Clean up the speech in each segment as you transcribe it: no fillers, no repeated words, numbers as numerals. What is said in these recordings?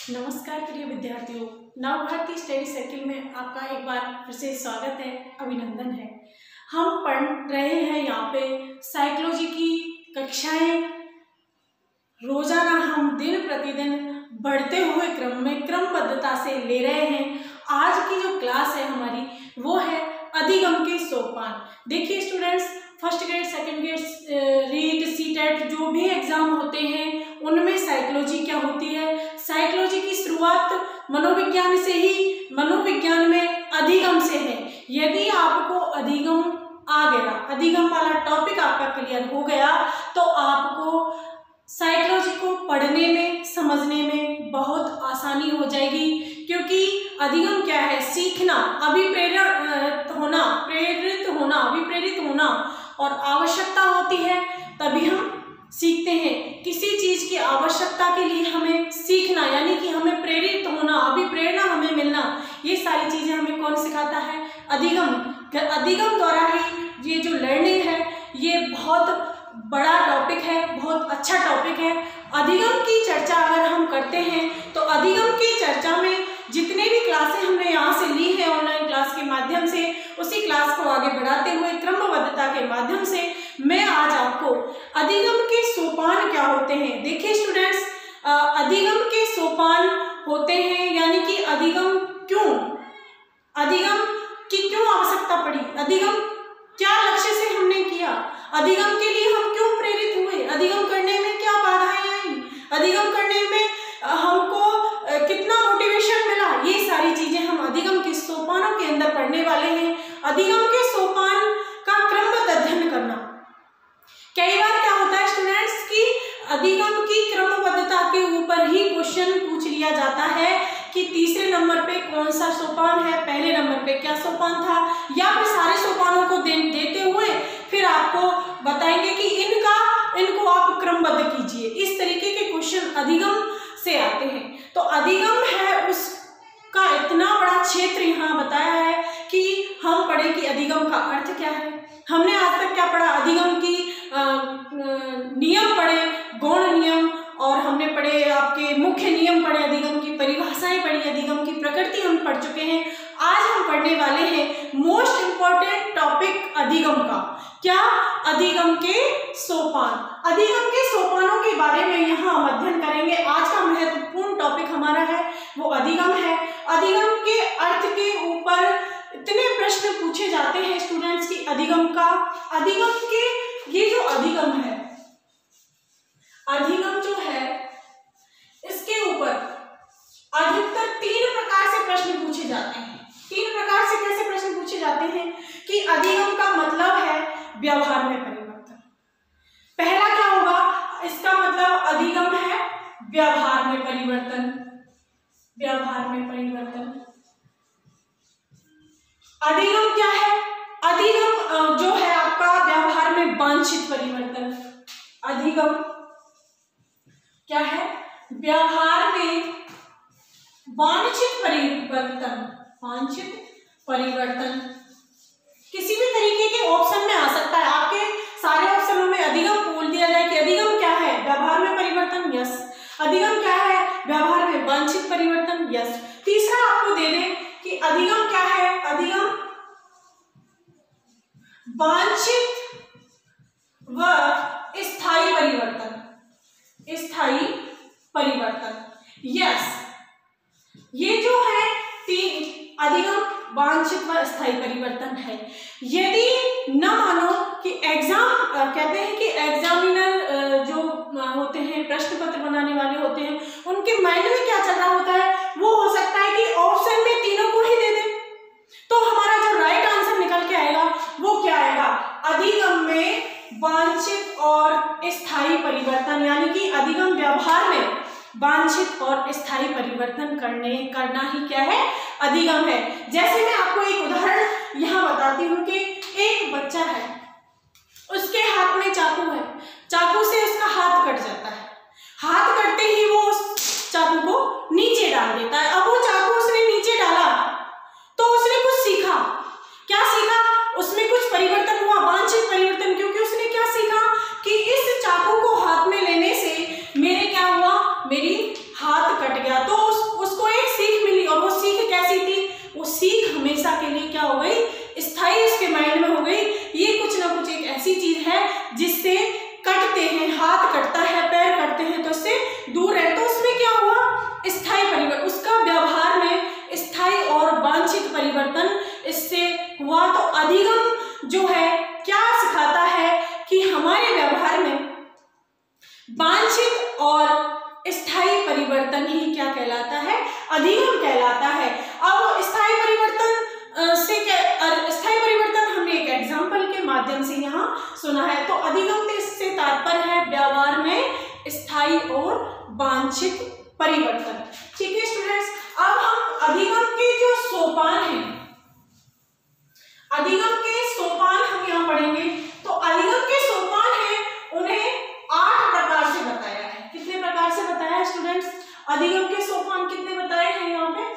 नमस्कार प्रिय विद्यार्थियों, नवभारती स्टडी सर्किल में आपका एक बार फिर से स्वागत है, अभिनंदन है। हम पढ़ रहे हैं यहाँ पे साइकोलॉजी की कक्षाएं। रोजाना हम दिन प्रतिदिन बढ़ते हुए क्रम में क्रमबद्धता से ले रहे हैं। आज की जो क्लास है हमारी वो है अधिगम के सोपान। देखिए students, first grade, second grade, REET, CTET जो भी एग्जाम होते हैं उनमें साइकोलॉजी क्या होती है। साइकोलॉजी की शुरुआत मनोविज्ञान से ही, मनोविज्ञान में अधिगम से है। यदि आपको अधिगम आ गया, अधिगम वाला टॉपिक आपका क्लियर हो गया तो आपको साइकोलॉजी को पढ़ने में, समझने में बहुत आसानी हो जाएगी। क्योंकि अधिगम क्या है? सीखना, अभिप्रेरित होना, अभिप्रेरित होना और आवश्यकता होती है तभी हम सीखते हैं। किसी चीज की आवश्यकता के लिए हमें सीखना, यानी कि हमें प्रेरित होना, अभिप्रेरणा हमें मिलना, ये सारी चीजें हमें कौन सिखाता है? अधिगम। अधिगम द्वारा ही ये जो लर्निंग है ये बहुत बड़ा टॉपिक है, बहुत अच्छा टॉपिक है। अधिगम की चर्चा अगर हम करते हैं तो अधिगम की चर्चा में जितने भी क्लासें हमने यहाँ से ली है ऑनलाइन क्लास के माध्यम से, उसी क्लास को आगे बढ़ाते हुए क्रमबद्धता के माध्यम से मैं आज आपको अधिगम के सोपान क्या होते हैं। देखिए स्टूडेंट्स, अधिगम के सोपान होते हैं, यानी कि अधिगम क्यों, अधिगम की क्यों आवश्यकता पड़ी, अधिगम क्या लक्ष्य से हमने किया, अधिगम के लिए हम क्यों प्रेरित हुए, अधिगम करने में क्या बाधाएं आई, अधिगम करने में हमको कितना मोटिवेशन मिला, ये सारी चीजें हम अधिगम के सोपानों के अंदर पढ़ने वाले हैं। अधिगम के सोपान का क्रमबद्ध अध्ययन करना। कई बार क्या होता है स्टूडेंट्स कि अधिगम की क्रमबद्धता के ऊपर ही क्वेश्चन पूछ लिया जाता है कि तीसरे नंबर पे कौन सा सोपान है, पहले नंबर पे क्या सोपान था, या फिर सारे सोपानों को देते हुए फिर आपको बताएंगे कि इनको आप क्रमबद्ध कीजिए। इस तरीके के क्वेश्चन अधिगम से आते हैं। तो अधिगम है, उसका इतना बड़ा क्षेत्र यहाँ बताया है कि हम पढ़े कि अधिगम का अर्थ क्या है। हमने आज तक क्या पढ़ा? अधिगम की नियम पढ़े, गौण नियम, और हमने पढ़े आपके मुख्य नियम पढ़े, अधिगम की परिभाषाएं पढ़ी, अधिगम की प्रकृति हम पढ़ चुके हैं। आज हम पढ़ने वाले हैं मोस्ट इंपॉर्टेंट टॉपिक अधिगम का। क्या? अधिगम के सोपान। अधिगम के सोपानों के बारे में यहाँ हम अध्ययन करेंगे। आज का महत्वपूर्ण टॉपिक हमारा है वो अधिगम है। अधिगम के अर्थ के ऊपर इतने प्रश्न पूछे जाते हैं स्टूडेंट्स की अधिगम का, अधिगम के ये जो अधिगम है, अधिगम जो है इसके ऊपर अधिकतर 3 प्रकार से प्रश्न पूछे जाते हैं। 3 प्रकार से कैसे प्रश्न पूछे जाते हैं कि अधिगम का मतलब है व्यवहार में परिवर्तन। पहला क्या होगा? इसका मतलब अधिगम है व्यवहार में परिवर्तन, व्यवहार में परिवर्तन। अधिगम क्या है? अधिगम जो है आपका व्यवहार में वांछित परिवर्तन। अधिगम क्या है? व्यवहार में वांछित परिवर्तन, वांछित परिवर्तन। किसी भी तरीके के ऑप्शन में आ सकता है। आपके सारे ऑप्शनों में अधिगम बोल दिया जाए कि अधिगम क्या है? व्यवहार में परिवर्तन, यस। अधिगम क्या है? व्यवहार में वांछित परिवर्तन, यस। तीसरा आपको दे दें कि अधिगम क्या है? अधिगम वांछित व स्थायी परिवर्तन, स्थायी परिवर्तन, यस। ये जो है 3 अधिगम वांछित व स्थायी परिवर्तन है। यदि न मानो कि एग्जाम कहते हैं कि एग्जामिनर जो होते हैं, प्रश्न पत्र बनाने वाले होते हैं, उनके माइंड में क्या चल रहा होता है, वो हो सकता है कि ऑप्शन में तीनों को ही दे दें, तो हमारा जो राइट आंसर निकल के आएगा वो क्या आएगा? अधिगम में वांछित और स्थायी परिवर्तन, यानी कि अधिगम व्यवहार में वांछित और स्थायी परिवर्तन करना ही क्या है? अधिगम है। जैसे मैं आपको एक उदाहरण यहाँ बताती हूँ कि एक बच्चा है, उसके हाथ में चाकू है, चाकू से उसका हाथ कट जाता है, हाथ कटते ही वो उस चाकू को नीचे डाल देता है। अब वो चाकू उसने नीचे डाला तो उसने कुछ सीखा। क्या सीखा? उसमें कुछ परिवर्तन हुआ, वांछित परिवर्तन, क्योंकि उसने क्या सीखा कि इस चाकू को हाथ में लेने से मेरे क्या हुआ? मेरी हाथ कट गया। तो उस वांछित और स्थायी परिवर्तन ही क्या कहलाता है, अधिगम कहलाता है। अब स्थायी परिवर्तन स्थायी परिवर्तन हमने एक एग्जाम्पल के माध्यम से यहाँ सुना है। तो अधिगम से तात्पर्य है व्यवहार में स्थायी और वांछित परिवर्तन। ठीक है स्टूडेंट्स, अब हम अधिगम के जो सोपान हैं, अधिगम के सोपान हम यहाँ पढ़ेंगे। तो अधिगम के सोपान हैं उन्हें 8 प्रकार से बताया है। कितने प्रकार से बताया है स्टूडेंट्स? अधिगम के सोपान कितने बताए हैं यहाँ पे?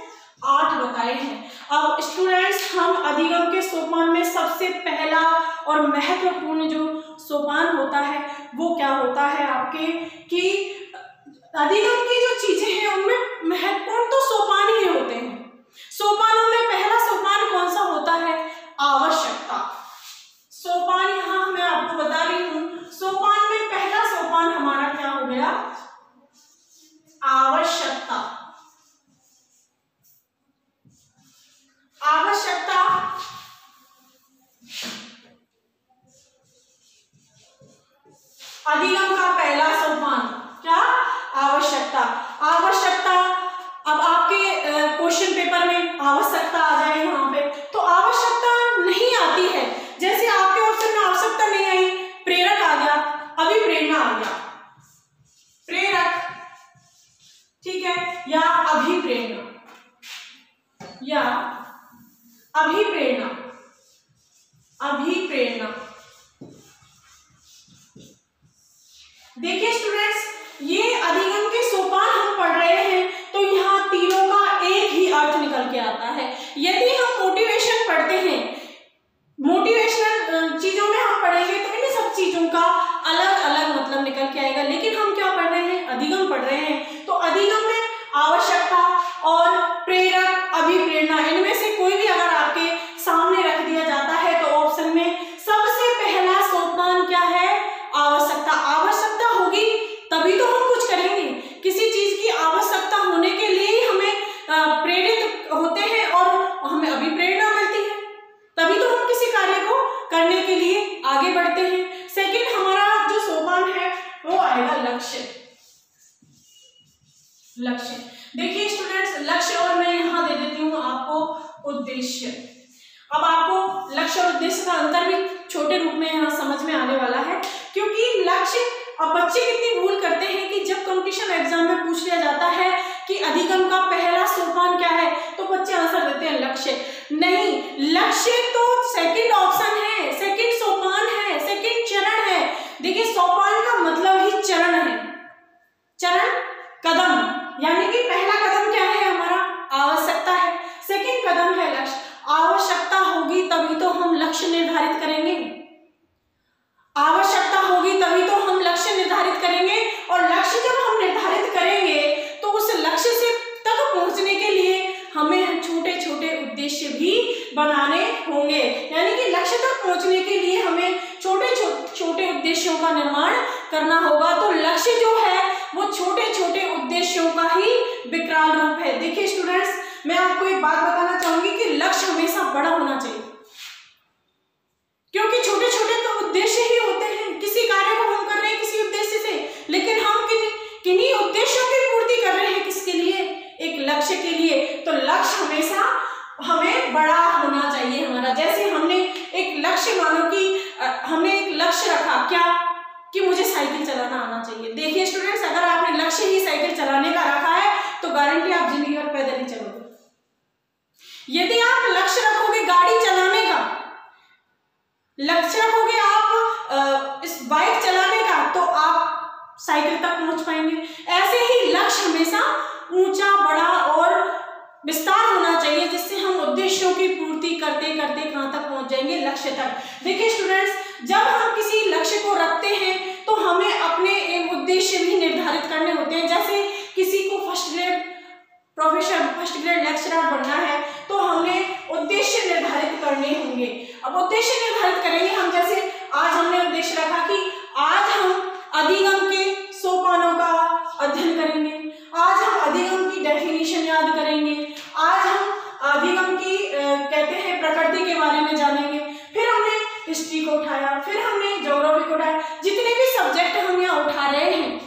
8 बताए हैं। अब स्टूडेंट्स हम अधिगम के सोपान में सबसे पहला और महत्वपूर्ण जो सोपान होता है वो क्या होता है आपके, कि अधिगम की जो चीजें हैं उनमें महत्वपूर्ण तो सोपान ही होते हैं। सोपानों में पहला सोपान कौन सा होता है? आवश्यकता। सोपान यहाँ मैं आपको बता रही हूं, सोपान में पहला सोपान हमारा क्या हो गया? आवश्यकता। आवश्यकता अधिगम का पहला सोपान क्या? आवश्यकता। आवश्यकता, अब आपके क्वेश्चन पेपर में आवश्यकता आ जाए यहाँ पे, तो आवश्यकता नहीं आती है। जैसे आपके ऑप्शन में आवश्यकता नहीं आई, प्रेरक आ गया, अभिप्रेरणा आ गया। प्रेरक, ठीक है, या अभिप्रेरणा, या अभिप्रेरणा, अभिप्रेरणा। देखिए स्टूडेंट्स, ये अधिगम के सोपान हम पढ़ रहे हैं तो यहाँ तीनों का एक ही अर्थ निकल के आता है। यदि हम मोटिवेशन पढ़ते हैं, मोटिवेशनल चीजों में हम पढ़ेंगे तो इन सब चीजों का अलग अलग मतलब निकल के आएगा। लेकिन हम क्या पढ़ रहे हैं? अधिगम पढ़ रहे हैं। तो अधिगम में आवश्यकता और प्रेरक, अभिप्रेरणा, इनमें से कोई भी अगर आपके सामने रख दिया जाता है तो ऑप्शन में सबसे पहला सोपान क्या है? आवश्यकता। आवश्यकता होगी तभी तो हम कुछ करेंगे। किसी चीज की आवश्यकता होने के लिए ही हमें प्रेरित होते हैं और हमें अभिप्रेरणा मिलती है, तभी तो हम किसी कार्य को करने के लिए आगे बढ़ते हैं। सेकंड हमारा जो सोपान है वो आएगा लक्ष्य। लक्ष्य, देखिए स्टूडेंट्स, लक्ष्य और मैं यहाँ दे देती हूँ आपको उद्देश्य। अब आपको लक्ष्य और उद्देश्य का अंतर भी छोटे रूप में यहाँ समझ में आने वाला है, क्योंकि लक्ष्य, अब बच्चे कितनी भूल करते हैं कि जब कंपटीशन एग्जाम में पूछ लिया जाता है कि अधिगम का पहला सोपान क्या है तो बच्चे आंसर देते हैं लक्ष्य। नहीं, लक्ष्य तो सेकंड ऑप्शन है, सेकंड सोपान है, सेकंड चरण है। देखिए सोपान का मतलब ही चरण है, चरण, कदम, यानी कि पहला कदम क्या है हमारा? आवश्यकता है। सेकंड कदम है लक्ष्य। आवश्यकता होगी तभी तो हम लक्ष्य निर्धारित करेंगे, आवश्यकता होगी तभी तो हम लक्ष्य निर्धारित करेंगे, और लक्ष्य जब हम निर्धारित करेंगे तो उस लक्ष्य से तक पहुंचने के लिए हमें छोटे छोटे उद्देश्य भी बनाने होंगे। यानी कि लक्ष्य तक पहुंचने के लिए हमें छोटे छोटे उद्देश्यों का निर्माण करना होगा। तो लक्ष्य जो है वो छोटे छोटे उद्देश्यों का ही विकराल रूप है। देखिए स्टूडेंट्स, मैं आपको एक बात बताना चाहूंगी कि लक्ष्य हमेशा बड़ा होना चाहिए, क्योंकि छोटे छोटे तो उद्देश्य ही होते हैं। किसी कार्य को हम कर रहे हैं किसी उद्देश्य से, लेकिन हम किन्हीं उद्देश्यों की पूर्ति कर रहे हैं, किसके लिए? एक लक्ष्य के लिए। तो लक्ष्य हमेशा हमें बड़ा होना चाहिए हमारा। जैसे हमने एक लक्ष्य, मानो कि हमने एक लक्ष्य रखा, क्या? कि मुझे साइकिल चलाना आना चाहिए। देखिए स्टूडेंट्स, अगर आपने लक्ष्य ही साइकिल चलाने का रखा है तो गारंटी आप जिंदगी भर पैदल ही चलोगे। यदि आप लक्ष्य रखोगे गाड़ी चलाने का, लक्ष्य रखोगे आप इस बाइक चलाने का, तो आप साइकिल तक पहुंच पाएंगे। ऐसे ही लक्ष्य हमेशा ऊंचा, बड़ा और विस्तार होना चाहिए, जिससे हम उद्देश्यों की पूर्ति करते करते कहां तक पहुंच जाएंगे? लक्ष्य तक। देखिए स्टूडेंट्स, जब हम किसी लक्ष्य को रखते हैं तो हमें अपने उद्देश्य भी निर्धारित करने होते हैं। जैसे किसी को first grade professor, first grade lecturer बनना है तो हमें उद्देश्य निर्धारित करने होंगे। अब उद्देश्य निर्धारित करेंगे हम, जैसे आज हमने उद्देश्य रखा कि आज हम अधिगम के सोपानों का अध्ययन करेंगे, आज हम अधिगम की डेफिनेशन याद करेंगे, आज हम अधिगम की कहते हैं प्रकृति के बारे में जानेंगे। फिर हमने हिस्ट्री को उठाया, फिर हमने ज्योग्राफी को उठाया। जितने भी सब्जेक्ट हम यहाँ उठा रहे हैं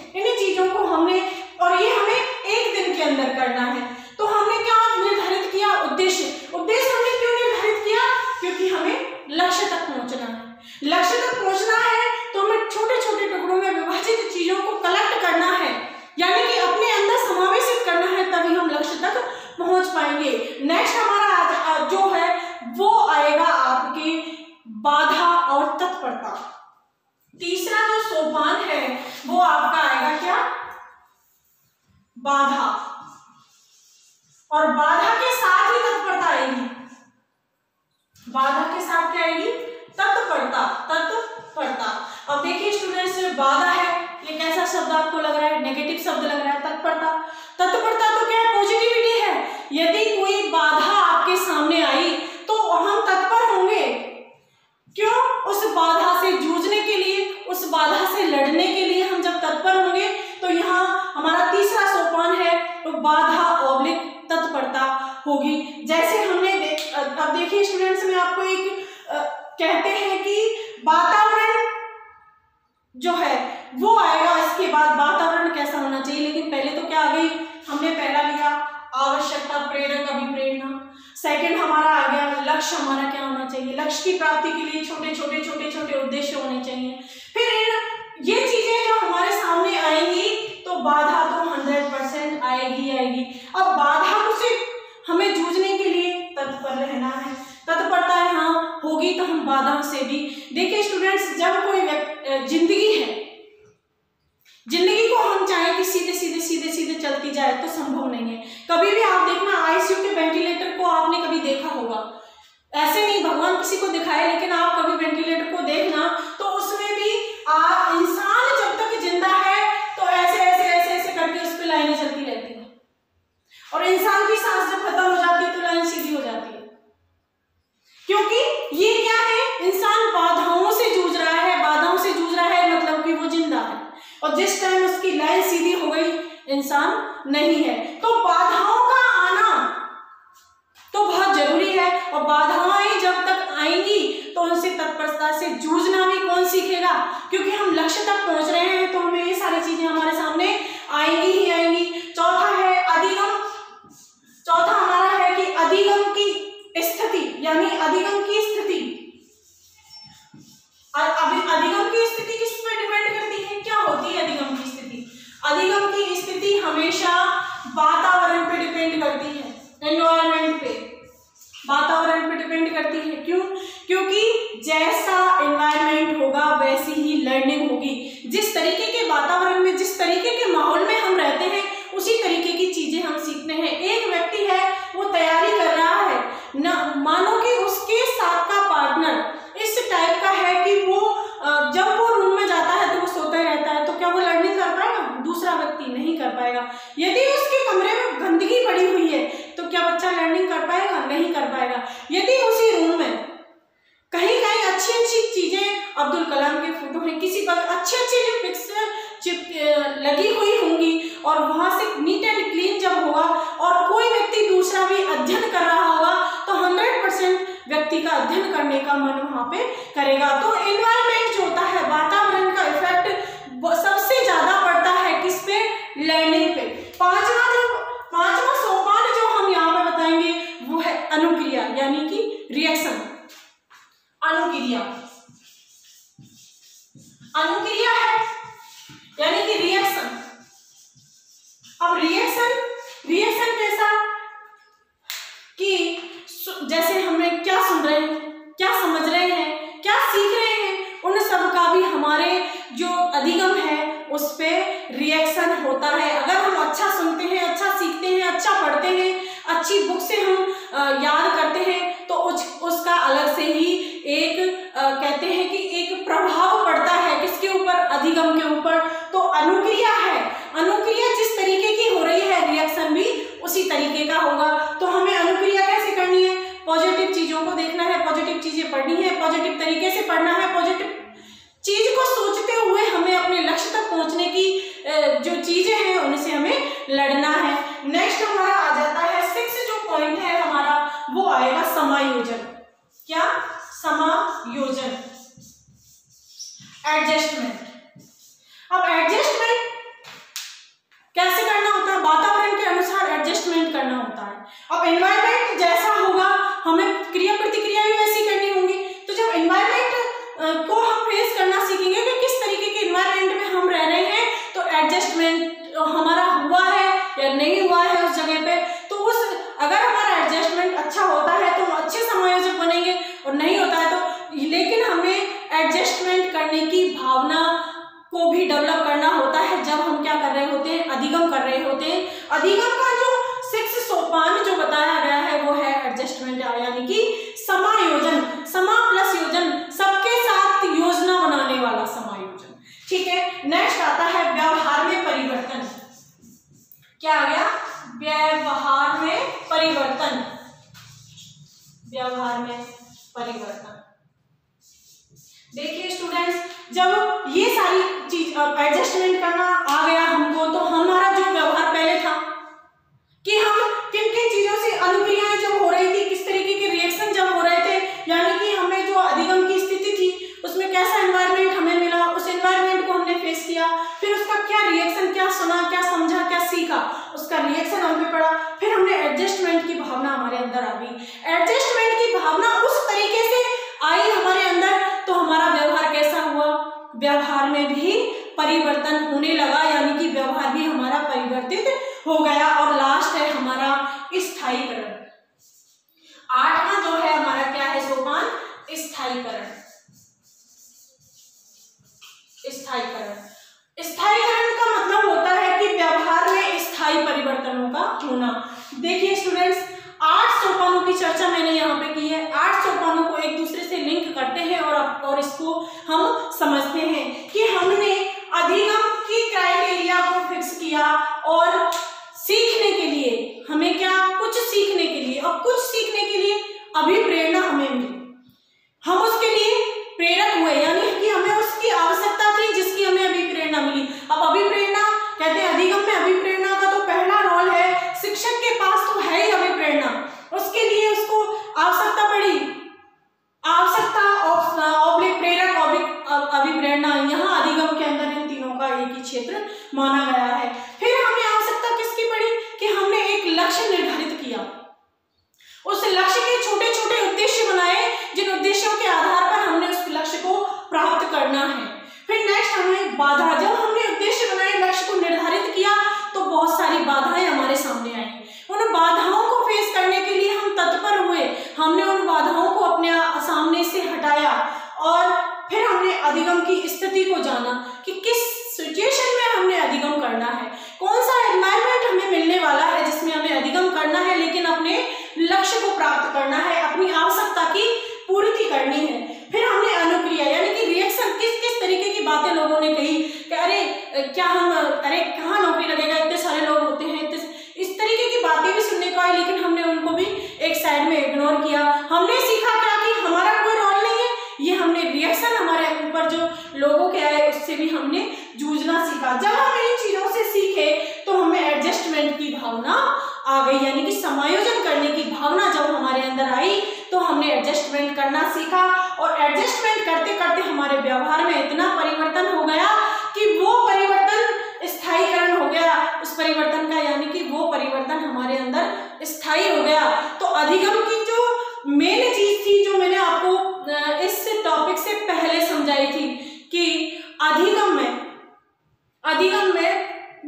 बाधा, और बाधा के साथ ही तत्परता आएगी। बाधा के साथ क्या आएगी? तत्परता, तत्परता। अब देखिए स्टूडेंट्स, बाधा है, ये कैसा शब्द आपको लग रहा है? नेगेटिव शब्द लग रहा है। तत्परता, तत्परता तो क्या है? पॉजिटिविटी है। यदि कोई बाधा आपके सामने आई तो हम तत्पर होंगे। क्यों? उस बाधा से जूझने के लिए, उस बाधा से लड़ने के लिए हम जब तत्पर होंगे तो यहाँ हमारा तीसरा सोपान है, तो बाधा ऑब्लिक तत्परता होगी। जैसे हमने अब देखिए स्टूडेंट्स, में आपको एक कहते हैं कि वातावरण जो है वो आएगा, इसके बाद वातावरण कैसा होना चाहिए। लेकिन पहले तो क्या आ गई? हमने पहला लिया आवश्यकता, प्रेरक, अभिप्रेरणा। सेकंड हमारा आ गया लक्ष्य, हमारा क्या होना चाहिए? लक्ष्य की प्राप्ति के लिए छोटे छोटे उद्देश्य होने चाहिए। फिर ये चीजें जो हमारे सामने आएंगी तो बाधा तो 100% आएगी। अब बाधा से हमें जूझने के लिए तत्पर रहना है। तत्परता यहाँ होगी तो हम बाधा से भी। देखिए स्टूडेंट्स, जब कोई जिंदगी है, जिंदगी को हम चाहें कि सीधे सीधे चलती जाए तो संभव नहीं है। कभी भी आप देखना, आईसीयू के वेंटिलेटर को आपने कभी देखा होगा, ऐसे नहीं भगवान किसी को दिखाए, लेकिन आप कभी वेंटिलेटर को देखना तो उसमें भी इंसान जब तक जिंदा है तो ऐसे करके उस पर लाइनें चलती रहती है, और इंसान की सांस जब खत्म हो जाती है तो लाइन सीधी हो जाती है। क्योंकि ये क्या है? इंसान बाधाओं से जूझ रहा है। बाधाओं से जूझ रहा है मतलब कि वो जिंदा है, और जिस टाइम उसकी लाइन सीधी हो गई इंसान नहीं है। तो बाधाओं का आना तो बहुत जरूरी है, और बाधाएं जब तक आएंगी तो उनसे तत्परता से जूझना भी कौन सीखेगा? क्योंकि हम लक्ष्य तक पहुंच रहे हैं तो हमें ये सारी चीजें हमारे सामने आएंगी ही आएंगी। चौथा है अधिगम। चौथा हमारा है कि अधिगम की स्थिति, यानी अधिगम की स्थिति। अधिगम की स्थिति किस पर डिपेंड करती है? क्या होती है अधिगम की स्थिति? अधिगम की स्थिति हमेशा वातावरण पे डिपेंड करती है, एनवायरनमेंट पे, वातावरण पे डिपेंड करती है। क्यों? क्योंकि जैसा एनवायरनमेंट होगा वैसी ही लर्निंग होगी। जिस तरीके के वातावरण में, जिस तरीके के माहौल में हम रहते हैं, उसी तरीके की चीजें हम सीखते हैं। एक व्यक्ति है, वो तैयारी कर रहा है ना, मानो कि उसके साथ का पार्टनर इस टाइप का है कि वो जब वो रूम में जाता है तो वो सोता ही रहता है, तो क्या वो लर्निंग कर पाएगा? दूसरा व्यक्ति नहीं कर पाएगा। यदि उसके कमरे में गंदगी पड़ी हुई है तो क्या बच्चा लर्निंग कर पाएगा? नहीं कर पाएगा। यदि उसी रूम में कहीं कहीं अच्छी चीजें, अब्दुल कलाम के फोटो हैं, किसी पर अच्छी पिक्चर लगी हुई होंगी, और वहां से नीट एंड क्लीन जब होगा और कोई व्यक्ति दूसरा भी अध्ययन कर रहा होगा तो 100% व्यक्ति का अध्ययन करने का मन वहां पे करेगा। तो एनवायरनमेंट जो होता है, वातावरण का इफेक्ट सबसे ज्यादा पड़ता है किस पे? लर्निंग पे। पांचवा सोपान जो हम यहाँ पे बताएंगे वो है अनुक्रिया, यानी कि रिएक्शन। अनुक्रिया है यानी कि रिएक्शन। अब रिएक्शन कैसा? कि जैसे हमें क्या सुन रहे हैं, क्या समझ रहे हैं, क्या सीख रहे हैं, उन सब का भी हमारे जो अधिगम है उस पे रिएक्शन होता है। अगर हम अच्छा सुनते हैं, अच्छा सीखते हैं, अच्छा पढ़ते हैं, अच्छी बुक से हम याद करते हैं तो उसका अलग से ही एक कहते हैं कि एक प्रभाव पड़ता है किसके ऊपर? अधिगम के ऊपर। तो अनुक्रिया है, अनुक्रिया जिस तरीके की हो रही है रिएक्शन भी उसी तरीके का होगा। तो हमें अनुक्रिया कैसे करनी है? पॉजिटिव चीजों को देखना है, पॉजिटिव चीजें पढ़नी है, पॉजिटिव तरीके से पढ़ना है, पॉजिटिव चीज को सोचते हुए हमें अपने लक्ष्य तक पहुंचने की जो चीजें हैं उनसे हमें लड़ना है। नेक्स्ट हमारा आ जाता है 6 जो पॉइंट है हमारा, वो आएगा समायोजन। क्या? समायोजन, एडजस्टमेंट। अब एडजस्टमेंट कैसे करना होता है? वातावरण के अनुसार एडजस्टमेंट करना होता है। अब एनवायरनमेंट जैसा होगा हमें क्रिया प्रतिक्रिया भी वैसी करनी होंगी। तो जब एनवायरनमेंट को हम फेस करना सीखेंगे कि किस तरीके के एनवायरनमेंट में हम रह रहे हैं, तो एडजस्टमेंट हमारा हुआ है या नहीं हुआ है उस जगह पे, तो अगर हमारा एडजस्टमेंट अच्छा होता है तो हम अच्छे समायोजक बनेंगे, और नहीं होता है तो। लेकिन हमें एडजस्टमेंट करने की भावना को भी डेवलप करना होता है जब हम क्या कर रहे होते हैं? अधिगम कर रहे होते हैं। अधिगम का जो 6 सोपान जो बताया गया है वो है एडजस्टमेंट, यानी कि समायोजन, समा प्लस योजन, सबके साथ योजना बनाने वाला समायोजन। ठीक है, नेक्स्ट आता है व्यवहार में परिवर्तन। क्या आ गया? व्यवहार में परिवर्तन, व्यवहार में परिवर्तन। देखिए स्टूडेंट्स, जब ये सारी चीज एडजस्टमेंट करना आ गया हमको, तो हमारा जो व्यवहार पहले था कि हम किन किन चीजों से अनुक्रियाएं जब हो रही थी, किस तरीके के रिएक्शन जब हो रहे थे, यानी कि हमें जो अधिगम की स्थिति थी उसमें कैसा एनवायरनमेंट हमें मिला, उस एनवायरनमेंट को हमने फेस किया, फिर उसका क्या रिएक्शन, क्या सुना, क्या समझा, क्या सीखा, उसका रिएक्शन हम पे पड़ा, फिर हमने एडजस्टमेंट की भावना हमारे अंदर आ गई। एडजस्टमेंट की भावना उस तरीके से आई हमारे अंदर, तो हमारा व्यवहार कैसा हुआ? व्यवहार में भी परिवर्तन होने लगा, यानी कि व्यवहार भी हमारा परिवर्तित हो गया। और लास्ट है हमारा स्थायीकरण। 8वां जो है हमारा क्या है सोपान? स्थायीकरण। स्थायीकरण, स्थायीकरण का मतलब होता है कि व्यवहार में स्थायी परिवर्तनों का होना। देखिए स्टूडेंट्स, 8 सोपानों की चर्चा मैंने यहाँ पे की है। 8 सोपानों को एक दूसरे से लिंक करते हैं और इसको हम समझते हैं कि हमने अधिगम की क्राइटेरिया को फिक्स किया और सीखने के लिए हमें क्या, कुछ सीखने के लिए और कुछ सीखने के लिए अभिप्रेरणा हमें मिली, हम उसके लिए प्रेरक हुए, यानी कि हमें उसकी आवश्यकता थी जिसकी हमें अभिप्रेरणा मिली। अब अभिप्रेरणा कहते हैं, अधिगम में अभिप्रेरणा का तो पहला रोल है, शिक्षक के पास तो है ही अभिप्रेरणा, उसके लिए उसको आवश्यकता पड़ी, आवश्यकता ऑब्लिक प्रेरक अभिप्रेरणा, यहाँ अधिगम के अंदर इन तीनों का एक ही क्षेत्र माना गया है। फिर हमें आवश्यकता किसकी पड़ी कि हमने एक लक्ष्य निर्धारित किया, उस लक्ष्य के छोटे छोटे उद्देश्य बनाए, जिन उद्देश्यों के आधार पर हमने उस लक्ष्य को प्राप्त करना है। फिर नेक्स्ट हमें बाधा, जब हमने उद्देश्य बनाए, लक्ष्य को निर्धारित किया, तो बहुत सारी बाधाएं हमारे सामने आई। उन बाधाओं को फेस करने के लिए हम तत्पर हुए, हमने उन बाधाओं को अपने सामने से हटाया और फिर हमने अधिगम की स्थिति को जाना कि किस सिचुएशन में हमने अधिगम करना है, कौन सा एनवायरनमेंट हमें मिलने वाला है जिसमें हमें अधिगम करना है, लेकिन अपने लक्ष्य को प्राप्त करना है, अपनी आवश्यकता की पूर्ति करनी है। फिर हमने अनुक्रिया, यानी कि रिएक्शन, किस किस तरीके की बातें लोगों ने कही कि अरे क्या हम, अरे कहाँ नौकरी लगेगा, इतने सारे लोग होते हैं, इस तरीके की बातें भी सुनने को आई, लेकिन हमने उनको भी एक साइड में इग्नोर किया। हमने सीखा क्या कि हमारा कोई रोल नहीं है, ये हमने रिएक्शन हमारे ऊपर जो लोगों के आए उससे भी हमने जूझना सीखा। जब हम इन चीजों से सीखे तो हमें एडजस्टमेंट की भावना आ गई, यानी कि समायोजन करने की भावना जब हमारे अंदर आई तो हमने एडजस्टमेंट करना सीखा, और एडजस्टमेंट करते करते हमारे व्यवहार में इतना परिवर्तन हो गया कि वो परिवर्तन स्थायीकरण हो गया, उस परिवर्तन का, यानी कि वो परिवर्तन हमारे अंदर स्थायी हो गया। तो अधिगम की जो मेन चीज थी, जो मैंने आपको इस टॉपिक से पहले समझाई थी कि अधिगम में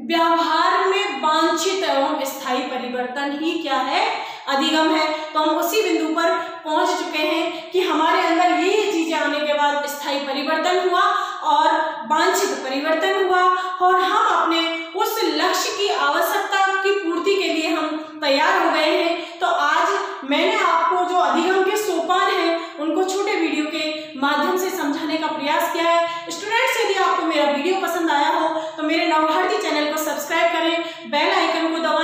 व्यवहार में वांछित एवं स्थायी परिवर्तन ही क्या है? अधिगम है। तो हम उसी बिंदु पर पहुंच चुके हैं कि हमारे अंदर ये चीजें आने के बाद स्थायी परिवर्तन हुआ और वांछित परिवर्तन हुआ, और हम अपने उस लक्ष्य की आवश्यकता की पूर्ति के लिए हम तैयार हो गए हैं। तो आज मैंने आपको जो अधिगम के सोपान हैं उनको छोटे वीडियो के माध्यम से समझाने का प्रयास किया है। स्टूडेंट्स, यदि आपको मेरा वीडियो पसंद आया हो तो मेरे नवभारती चैनल को सब्सक्राइब करें, बेल आइकन को दबाएं